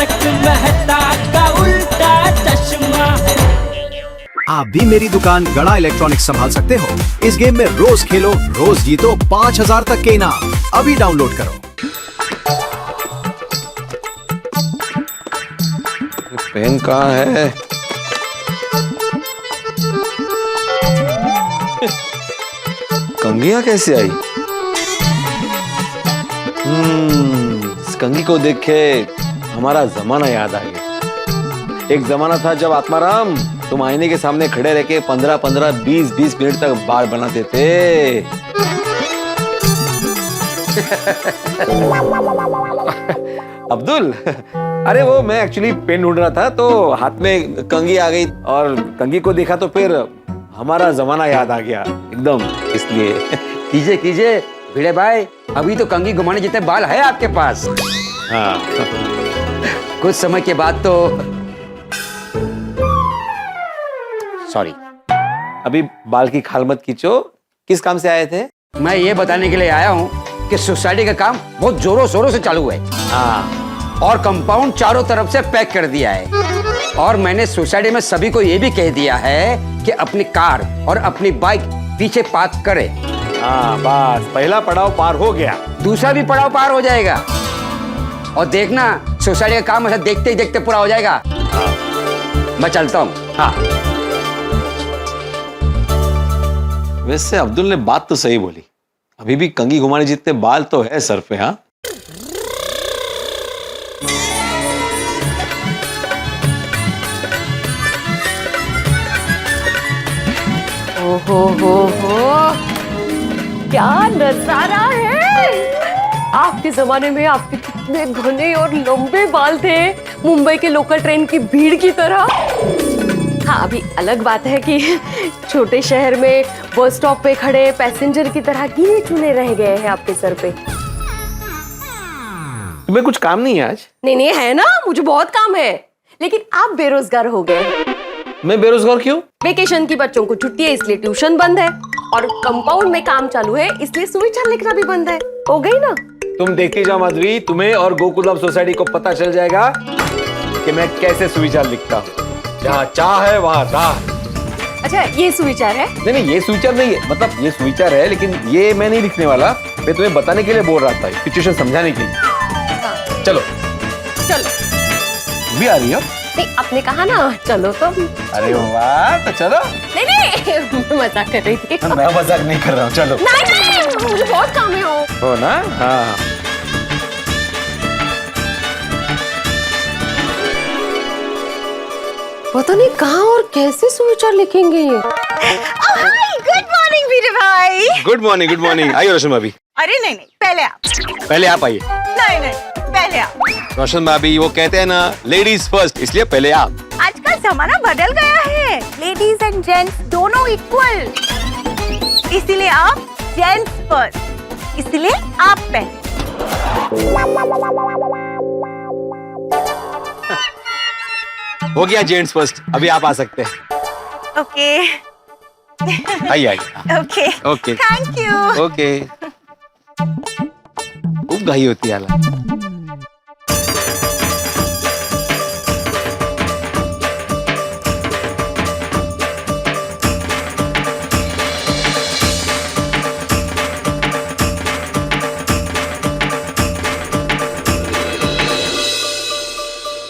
तारक मेहता का उल्टा चश्मा। आप भी मेरी दुकान गड़ा इलेक्ट्रॉनिक्स संभाल सकते हो। इस गेम में रोज खेलो, रोज जीतो 5000 तक के इनाम। अभी डाउनलोड करो। पेन कहाँ है? कंघियां कैसे आई? इस कंघी को देख के हमारा जमाना याद आ गया। एक जमाना था जब आत्माराम तुम आईने के सामने खड़े रह के 15-15, 20-20 मिनट तक बाल बनाते थे। अब्दुल, अरे वो मैं एक्चुअली पेन ढूंढ रहा था तो हाथ में कंघी आ गई और कंघी को देखा तो फिर हमारा जमाना याद आ गया एकदम, इसलिए। कीजिए कीजिए भिड़े भाई, अभी तो कंघी घुमाने जितने बाल है आपके पास। हाँ। कुछ समय के बाद तो सॉरी, अभी बाल की खाल मत खींचो। किस काम से आए थे? मैं ये बताने के लिए आया हूँ कि सोसाइटी का काम बहुत जोरों शोरों से चालू है। हाँ। और कंपाउंड चारों तरफ से पैक कर दिया है। और मैंने सोसाइटी में सभी को ये भी कह दिया है कि अपनी कार और अपनी बाइक पीछे पार्क करे। हाँ, बस पहला पड़ाव पार हो गया, दूसरा भी पड़ाव पार हो जाएगा। और देखना सोसाइटी का काम ऐसा देखते ही देखते पूरा हो जाएगा। हाँ। मैं चलता हूँ। हाँ। वैसे अब्दुल ने बात तो सही बोली, अभी भी कंघी घुमाने जितने बाल तो है सर पे। हाँ, हो क्या नजारा है। आपके जमाने में आपके कितने घने और लंबे बाल थे, मुंबई के लोकल ट्रेन की भीड़ की तरह। हाँ, अभी अलग बात है कि छोटे शहर में बस स्टॉप पे खड़े पैसेंजर की तरह गिने चुने रह गए हैं आपके सर पे। तुम्हें कुछ काम नहीं है आज? नहीं है ना, मुझे बहुत काम है। लेकिन आप बेरोजगार हो गए। मैं बेरोजगार क्यों? वेकेशन की बच्चों को छुट्टी है इसलिए ट्यूशन बंद है, और कंपाउंड में काम चालू है इसलिए सुविचार लिखना भी बंद है। हो गई ना? तुम देखती जाओ माधवी, तुम्हें और गोकुल लव सोसाइटी को पता चल जाएगा कि मैं कैसे सुविचार लिखता हूँ। जहाँ चाह है वहाँ राह। अच्छा, ये सुविचार है? नहीं, ये सुविचार नहीं है, मतलब ये सुविचार है लेकिन ये मैं नहीं लिखने वाला। मैं तुम्हें बताने के लिए बोल रहा था, सिचुएशन समझाने के लिए। चलो भी आ रही हो? नहीं, आपने कहा ना चलो तो। अरे वाह, तो चलो। नहीं मजाक कर रही थी। मैं मजाक नहीं कर रहा हूँ, चलो। नहीं, मुझे बहुत काम है। हो ना? हाँ। पता नहीं कहाँ और कैसे सुविचार लिखेंगे ये। गुड मॉर्निंग वीरे भाई। Good morning, good morning. आइए रोशन भाभी। अरे नहीं, पहले आप। पहले आप आइए। नहीं, पहले आप। रोशन भाभी, वो कहते हैं ना लेडीज फर्स्ट, इसलिए पहले आप। आजकल जमाना बदल गया है, लेडीज एंड जेंट्स दोनों इक्वल, इसीलिए आप जेंट्स फर्स्ट, इसीलिए आप पहले। हो गया जेंट्स फर्स्ट, अभी आप आ सकते हैं। ओके। आइए। Okay. Okay, thank you. Okay. खूब घाई होती है।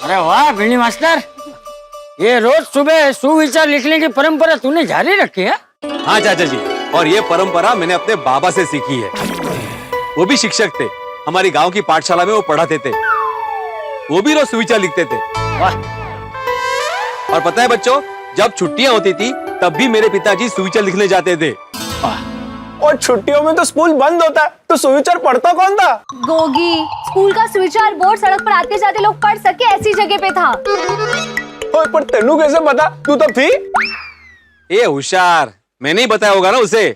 अरे वाह भिंडी मास्टर, ये रोज सुबह सुविचार लिखने की परंपरा तूने जारी रखी है? हाँ चाचा जी, और ये परंपरा मैंने अपने बाबा से सीखी है। वो भी शिक्षक थे, हमारी गांव की पाठशाला में वो पढ़ाते थे। वो भी रोज सुविचार लिखते थे। वाह। और पता है बच्चों, जब छुट्टियां होती थी तब भी मेरे पिताजी सुविचार लिखने जाते थे। और छुट्टियों में तो स्कूल बंद होता है, तो सुविचार पढ़ता कौन था? गोगी, स्कूल का सुविचार बोर्ड सड़क पर आते जाते लोग पढ़ सके ऐसी जगह पे था। पर तेनू कैसे पता? तू तब थी? ये होशियार, मैंने ही बताया होगा ना उसे।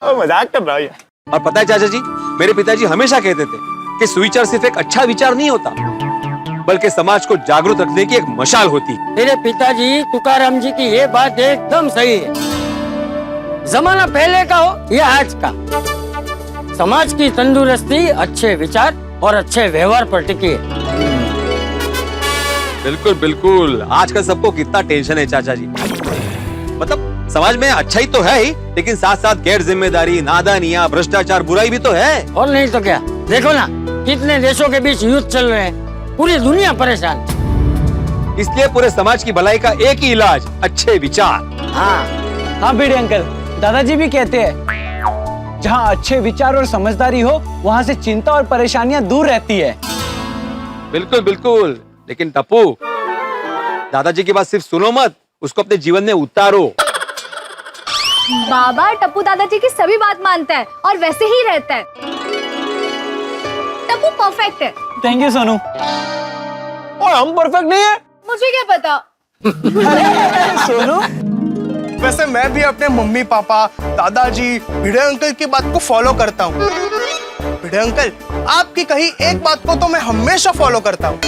मजाक कर रहा है। और पता है चाचा जी, मेरे पिताजी हमेशा कहते थे कि सुविचार सिर्फ एक अच्छा विचार नहीं होता, बल्कि समाज को जागरूक रखने की एक मशाल होती। तेरे पिताजी तुकाराम जी की ये बात एकदम सही है। जमाना पहले का हो या आज का, समाज की तंदुरुस्ती अच्छे विचार और अच्छे व्यवहार पर टिकी है। बिल्कुल बिल्कुल, आजकल सबको कितना टेंशन है चाचा जी। मतलब समाज में अच्छाई तो है ही, लेकिन साथ साथ गैर जिम्मेदारी, नादानियां, भ्रष्टाचार, बुराई भी तो है। और नहीं तो क्या, देखो ना कितने देशों के बीच युद्ध चल रहे हैं, पूरी दुनिया परेशान है। इसलिए पूरे समाज की भलाई का एक ही इलाज, अच्छे विचार। हाँ भिड़े अंकल, दादाजी भी कहते हैं जहाँ अच्छे विचार और समझदारी हो वहाँ से चिंता और परेशानियां दूर रहती है। बिल्कुल बिल्कुल, लेकिन टप्पू, दादाजी की बात सिर्फ सुनो मत, उसको अपने जीवन में उतारो। बाबा टप्पू दादाजी की सभी बात मानता है और वैसे ही रहता है। टप्पू परफेक्ट है। Thank you Sonu. और हम परफेक्ट नहीं है? मुझे क्या पता। सोनू, वैसे मैं भी अपने मम्मी पापा, दादाजी, भिड़े अंकल की बात को फॉलो करता हूँ। भिड़े अंकल, आपकी कही एक बात को तो मैं हमेशा फॉलो करता हूँ।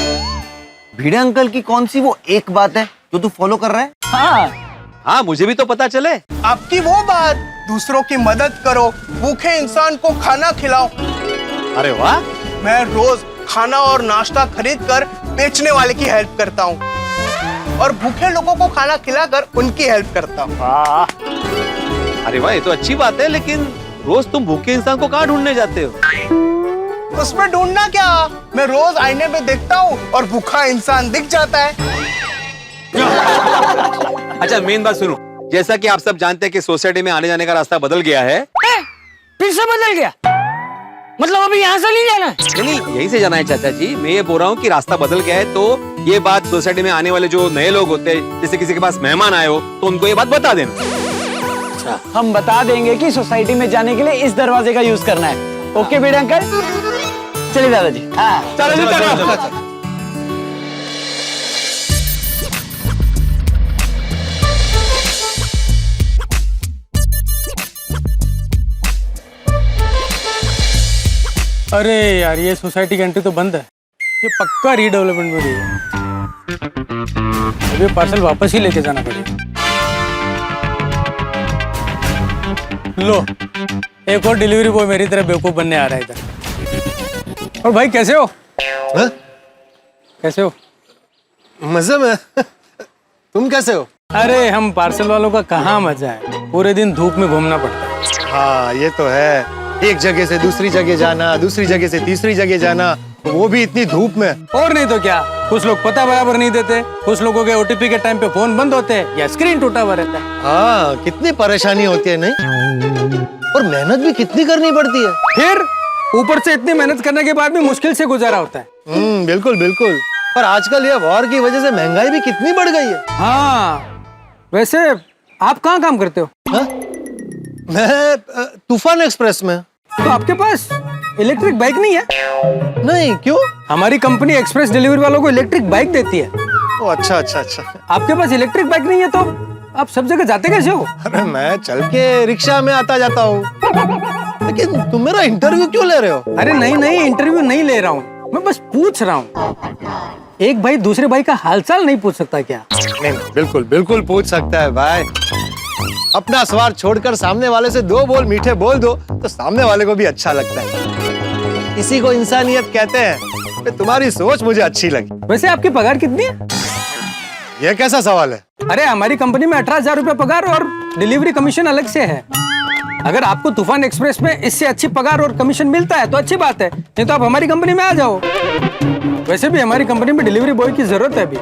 भिड़े अंकल की कौन सी वो एक बात है जो तू फॉलो कर रहा है? हाँ, मुझे भी तो पता चले। आपकी वो बात, दूसरों की मदद करो, भूखे इंसान को खाना खिलाओ। अरे वाह। मैं रोज खाना और नाश्ता खरीद कर बेचने वाले की हेल्प करता हूँ और भूखे लोगों को खाना खिलाकर उनकी हेल्प करता हूँ। अरे वाह, ये तो अच्छी बात है, लेकिन रोज तुम भूखे इंसान को कहाँ ढूंढने जाते हो? उसमें ढूंढना क्या, मैं रोज आईने में देखता हूँ और भूखा इंसान दिख जाता है। अच्छा, मेन बात सुनो, जैसा कि आप सब जानते हैं कि सोसाइटी में आने जाने का रास्ता बदल गया है। फिर से बदल गया? मतलब अभी यहाँ से नहीं जाना है? नहीं, यहीं से जाना है चाचा जी। मैं ये बोल रहा हूँ कि रास्ता बदल गया है, तो ये बात सोसाइटी में आने वाले जो नए लोग होते हैं, जैसे किसी के पास मेहमान आए हो, तो उनको ये बात बता देना। हम बता देंगे कि सोसाइटी में जाने के लिए इस दरवाजे का यूज करना है। ओके भिड़े अंकल, चलिए दादाजी। चलो। अरे यार, ये सोसाइटी की एंट्री तो बंद है। ये पक्का रीडेवलपमेंट में गई है। अब ये पार्सल वापस ही लेके जाना पड़ेगा। लो, एक और डिलीवरी बॉय मेरी तरह बेवकूफ बनने आ रहा है इधर। और भाई कैसे हो? हा? कैसे हो? मजे में। तुम कैसे हो? अरे हम पार्सल वालों का कहाँ मजा है, पूरे दिन धूप में घूमना पड़ता है। हाँ ये तो है, एक जगह से दूसरी जगह जाना, दूसरी जगह से तीसरी जगह जाना, वो भी इतनी धूप में। और नहीं तो क्या, कुछ लोग पता बराबर नहीं देते, कुछ लोगों के ओटीपी के टाइम पे फोन बंद होते हैं या स्क्रीन टूटा हुआ रहता है। हाँ, कितनी परेशानी होती है नहीं? और मेहनत भी कितनी करनी पड़ती है। फिर ऊपर से इतनी मेहनत करने के बाद भी मुश्किल से गुजारा होता है। बिल्कुल बिल्कुल। पर आजकल ये वॉर की वजह से महंगाई भी कितनी बढ़ गई है। हाँ, वैसे आप कहाँ काम करते हो? हा? मैं तूफान एक्सप्रेस में। तो आपके पास इलेक्ट्रिक बाइक नहीं है? नहीं, क्यों? हमारी कंपनी एक्सप्रेस डिलीवरी वालों को इलेक्ट्रिक बाइक देती है। ओ अच्छा अच्छा अच्छा। आपके पास इलेक्ट्रिक बाइक नहीं है तो आप सब जगह जाते कैसे हो? अरे मैं चल के रिक्शा में आता जाता हूँ। लेकिन तुम मेरा इंटरव्यू क्यों ले रहे हो? अरे नहीं, इंटरव्यू नहीं ले रहा हूँ, मैं बस पूछ रहा हूँ। एक भाई दूसरे भाई का हालचाल नहीं पूछ सकता क्या? नहीं, बिल्कुल बिल्कुल पूछ सकता है भाई। अपना स्वार्थ छोड़कर सामने वाले से दो बोल मीठे बोल दो तो सामने वाले को भी अच्छा लगता है। इसी को इंसानियत कहते हैं। तुम्हारी सोच मुझे अच्छी लगी। वैसे आपकी पगार कितनी है? ये कैसा सवाल है? अरे हमारी कंपनी में 18,000 रुपए पगार और डिलीवरी कमीशन अलग से है। अगर आपको तूफान एक्सप्रेस में इससे अच्छी पगार और कमीशन मिलता है तो अच्छी बात है, नहीं तो आप हमारी कंपनी में आ जाओ। वैसे भी हमारी कंपनी में डिलीवरी बॉय की जरूरत है अभी।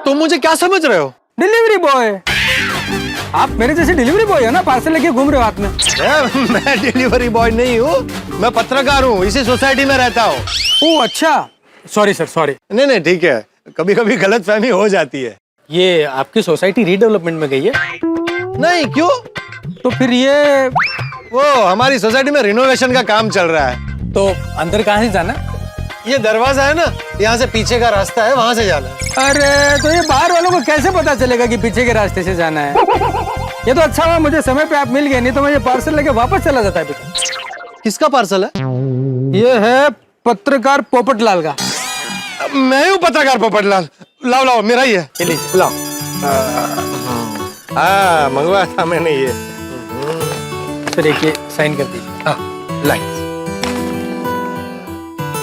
तो मुझे क्या समझ रहे हो? Delivery boy. आप मेरे जैसे डिलीवरी बॉय हो ना, पार्सल लेके घूम रहे हो हाथ में। मैं डिलीवरी बॉय नहीं हूँ, मैं पत्रकार हूँ, इसी सोसाइटी में रहता हूँ। ओह अच्छा, सॉरी सर, सॉरी। नहीं ठीक है, कभी कभी गलतफहमी हो जाती है। ये आपकी सोसाइटी रीडेवलपमेंट में गई है? नहीं, क्यों? तो फिर ये वो हमारी सोसाइटी में रिनोवेशन का काम चल रहा है। तो अंदर कहाँ से जाना? ये दरवाजा है ना, यहाँ से पीछे का रास्ता है, वहाँ से जाना है। अरे तो ये बाहर वालों को कैसे पता चलेगा कि पीछे के रास्ते से जाना है? ये तो अच्छा हुआ मुझे समय पे आप मिल गए, नहीं तो मैं ये पार्सल लेके वापस चला जाता है। किसका पार्सल है? ये है पत्रकार पोपटलाल का। मैं हूँ पत्रकार पोपटलाल। लाओ मेरा ही है। लाओ। हाँ, मंगवाया था मैंने ये। सर एक ये साइन कर दीजिए। हाँ, लाइट।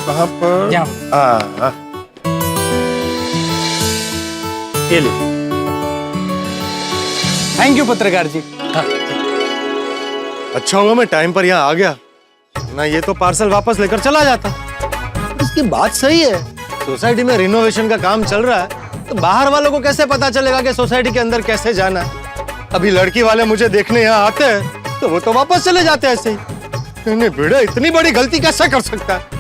कहाँ पर? यहाँ। हाँ, ये ले। थैंक यू पत्रकार जी। हाँ। अच्छा हुआ मैं टाइम पर यहाँ आ गया, ना ये तो पार्सल वापस लेकर चला जाता। इसकी बात सही है, सोसाइटी में रिनोवेशन का काम चल रहा है, तो बाहर वालों को कैसे पता चलेगा कि सोसाइटी के अंदर कैसे जाना है? अभी लड़की वाले मुझे देखने यहाँ आते हैं तो वो तो वापस चले जाते हैं ऐसे ही। नहीं भिड़े इतनी बड़ी गलती कैसे कर सकता है?